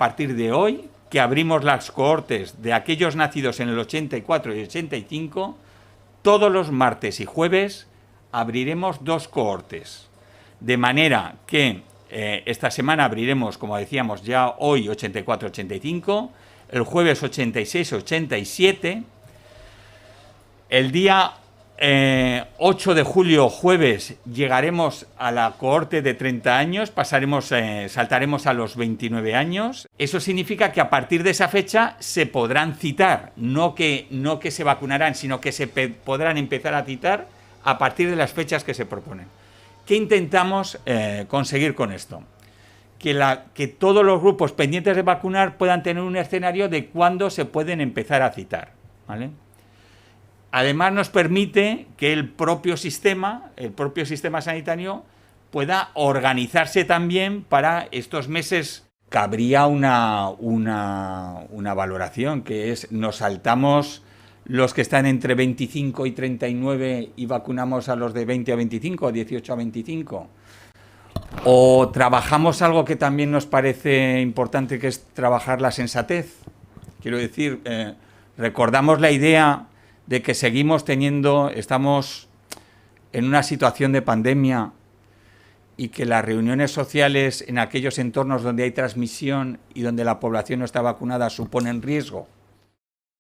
partir de hoy, que abrimos las cohortes de aquellos nacidos en el 84 y 85, todos los martes y jueves abriremos 2 cohortes. De manera que esta semana abriremos, como decíamos, ya hoy 84-85, el jueves 86-87, el día 8 de julio, jueves, llegaremos a la cohorte de 30 años, saltaremos a los 29 años. Eso significa que a partir de esa fecha se podrán citar, no que se vacunarán, sino que se podrán empezar a citar a partir de las fechas que se proponen. ¿Qué intentamos conseguir con esto? Que todos los grupos pendientes de vacunar puedan tener un escenario de cuándo se pueden empezar a citar, ¿vale? Además nos permite que el propio sistema sanitario pueda organizarse también para estos meses. Cabría una valoración, que es, nos saltamos los que están entre 25 y 39 y vacunamos a los de 20 a 25, 18 a 25. O trabajamos algo que también nos parece importante, que es trabajar la sensatez. Quiero decir, recordamos la idea de que estamos en una situación de pandemia y que las reuniones sociales en aquellos entornos donde hay transmisión y donde la población no está vacunada suponen riesgo.